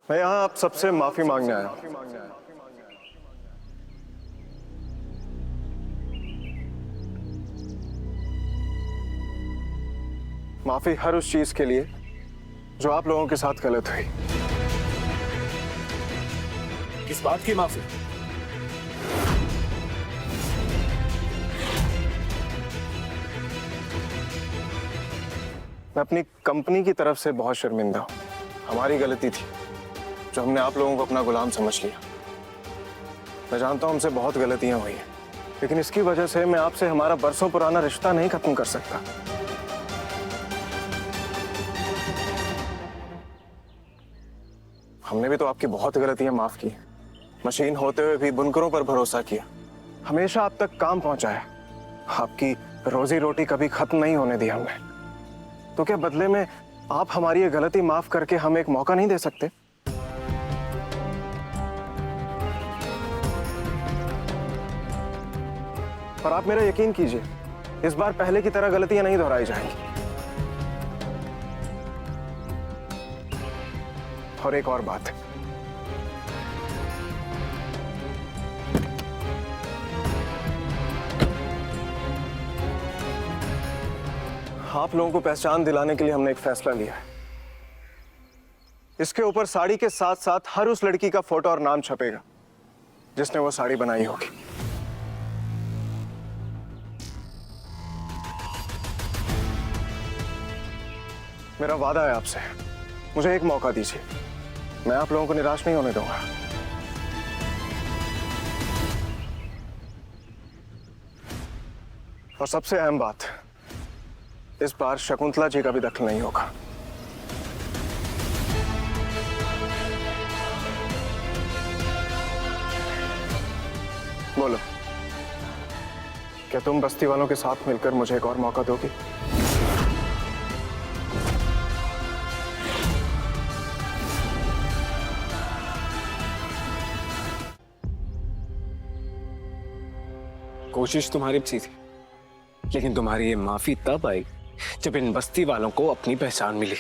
मैं यहाँ आप सबसे माफी मांगने आया हूँ। माफी हर उस चीज के लिए जो आप लोगों के साथ गलत हुई। किस बात की माफी? मैं अपनी कंपनी की तरफ से बहुत शर्मिंदा हूँ। हमारी गलती थी जो हमने आप लोगों को अपना गुलाम समझ लिया। मैं जानता हूँ हमसे बहुत गलतियां हुई हैं, लेकिन इसकी वजह से मैं आपसे हमारा बरसों पुराना रिश्ता नहीं खत्म कर सकता। हमने भी तो आपकी बहुत गलतियां माफ की। मशीन होते हुए भी बुनकरों पर भरोसा किया, हमेशा आप तक काम पहुंचाया। आपकी रोजी रोटी कभी खत्म नहीं होने दी हमने। तो क्या बदले में आप हमारी ये गलती माफ करके हमें एक मौका नहीं दे सकते? और आप मेरा यकीन कीजिए, इस बार पहले की तरह गलतियां नहीं दोहराई जाएंगी। और एक और बात, आप लोगों को पहचान दिलाने के लिए हमने एक फैसला लिया है। इसके ऊपर साड़ी के साथ साथ हर उस लड़की का फोटो और नाम छपेगा जिसने वो साड़ी बनाई होगी। मेरा वादा है आपसे, मुझे एक मौका दीजिए, मैं आप लोगों को निराश नहीं होने दूंगा। और सबसे अहम बात, इस बार शकुंतला जी का भी दखल नहीं होगा। बोलो, क्या तुम बस्ती वालों के साथ मिलकर मुझे एक और मौका दोगी? कोशिश तुम्हारी अच्छी थी, लेकिन तुम्हारी ये माफी तब आई जब इन बस्ती वालों को अपनी पहचान मिली।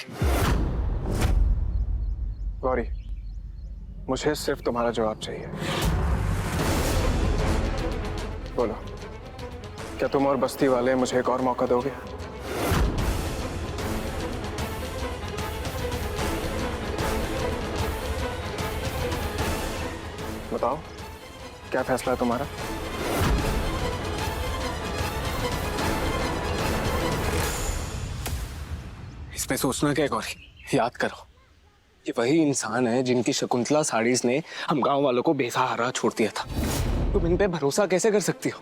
गौरी, मुझे सिर्फ तुम्हारा जवाब चाहिए। बोलो, क्या तुम और बस्ती वाले मुझे एक और मौका दोगे? बताओ, क्या फैसला है तुम्हारा? इसमें सोचना क्या है गौरी? याद करो, ये वही इंसान है जिनकी शकुंतला साड़ीज ने हम गांव वालों को बेसहारा छोड़ दिया था। तुम इन पे भरोसा कैसे कर सकती हो?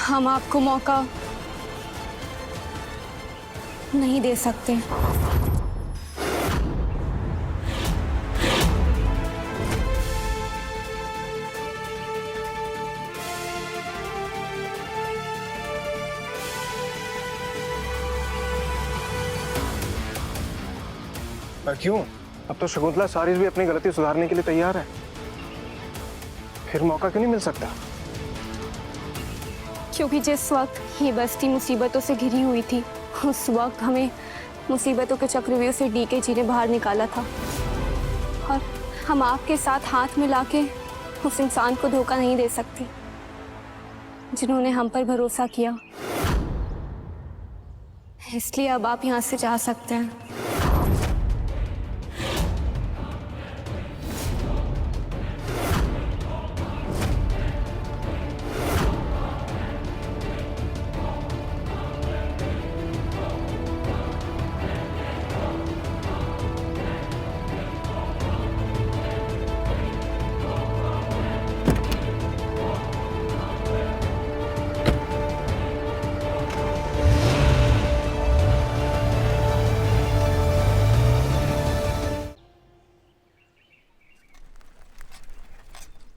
हम आपको मौका नहीं दे सकते। पर क्यों? अब तो शकुंतला सारिस भी अपनी गलती सुधारने के लिए तैयार है, फिर मौका क्यों नहीं मिल सकता? क्योंकि जिस वक्त ये बस्ती मुसीबतों से घिरी हुई थी, उस वक्त हमें मुसीबतों के चक्रव्यूह से डीके जी ने बाहर निकाला था, और हम आपके साथ हाथ मिला के उस इंसान को धोखा नहीं दे सकते जिन्होंने हम पर भरोसा किया। इसलिए अब आप यहाँ से जा सकते हैं।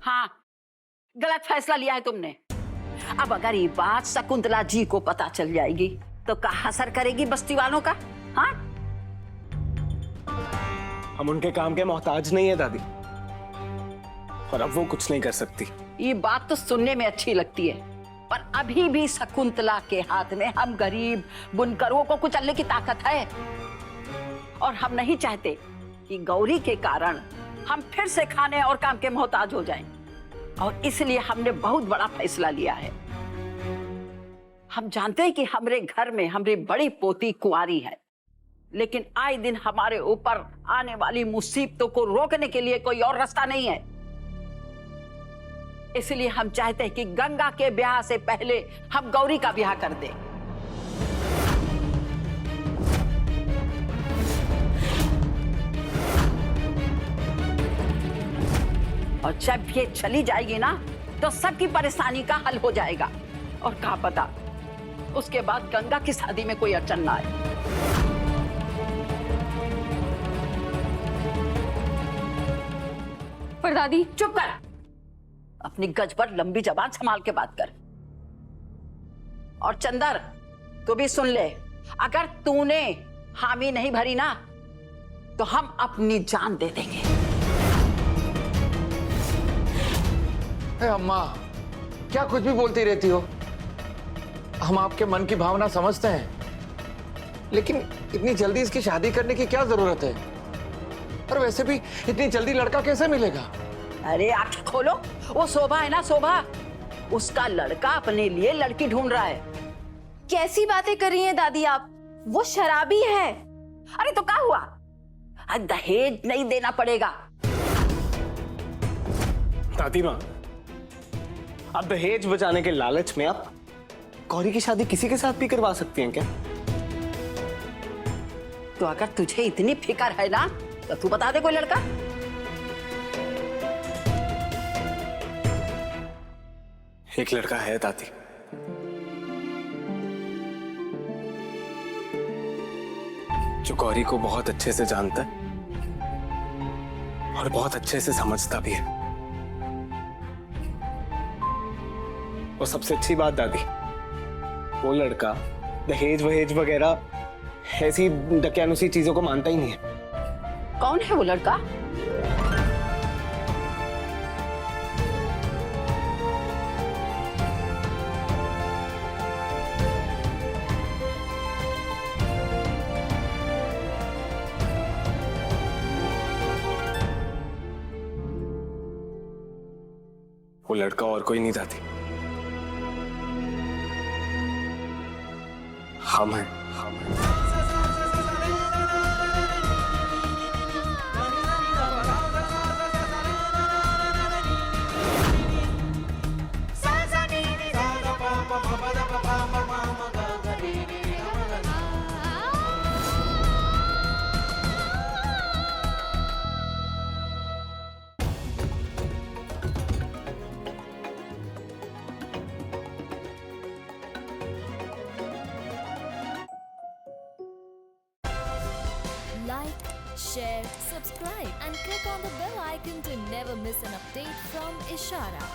हाँ, गलत फैसला लिया है तुमने। अब अगर ये बात शकुंतला जी को पता चल जाएगी तो क्या असर करेगी बस्ती वालों का? हाँ, हम उनके काम के मोहताज नहीं है दादी, और अब वो कुछ नहीं कर सकती। ये बात तो सुनने में अच्छी लगती है, पर अभी भी शकुंतला के हाथ में हम गरीब बुनकरों को कुचलने की ताकत है। और हम नहीं चाहते कि गौरी के कारण हम फिर से खाने और काम के मोहताज हो जाएं। और इसलिए हमने बहुत बड़ा फैसला लिया है। हम जानते हैं कि हमारे घर में हमारी बड़ी पोती कुंवारी है, लेकिन आए दिन हमारे ऊपर आने वाली मुसीबतों को रोकने के लिए कोई और रास्ता नहीं है। इसलिए हम चाहते हैं कि गंगा के ब्याह से पहले हम गौरी का ब्याह कर दें। और जब ये चली जाएगी ना, तो सबकी परेशानी का हल हो जाएगा। और क्या पता उसके बाद गंगा की शादी में कोई अड़चन ना आए। पर दादी, चुप कर, अपनी गज पर लंबी जबान संभाल के बात कर। और चंदर, तू भी सुन ले, अगर तूने हामी नहीं भरी ना, तो हम अपनी जान दे देंगे। अम्मा, क्या कुछ भी बोलती रहती हो? हम आपके मन की भावना समझते हैं, लेकिन इतनी जल्दी इसकी शादी करने की क्या जरूरत है? और वैसे भी इतनी जल्दी लड़का कैसे मिलेगा? अरे आंखें खोलो, वो शोभा है ना, शोभा, उसका लड़का अपने लिए लड़की ढूंढ रहा है। कैसी बातें कर रही हैं दादी आप? वो शराबी है। अरे तो क्या हुआ, दहेज नहीं देना पड़ेगा। दादी माँ, आप दहेज बचाने के लालच में आप गौरी की शादी किसी के साथ भी करवा सकती हैं क्या? तो अगर तुझे इतनी फिक्र है ना, तो तू बता दे कोई लड़का। एक लड़का है दादी, जो गौरी को बहुत अच्छे से जानता है और बहुत अच्छे से समझता भी है। और सबसे अच्छी बात दादी, वो लड़का दहेज वहेज वगैरह ऐसी दकियानुसी चीजों को मानता ही नहीं है। कौन है वो लड़का? वो लड़का और कोई नहीं दादी, हम हैं। Like, share, subscribe and click on the bell icon to never miss an update from Ishara.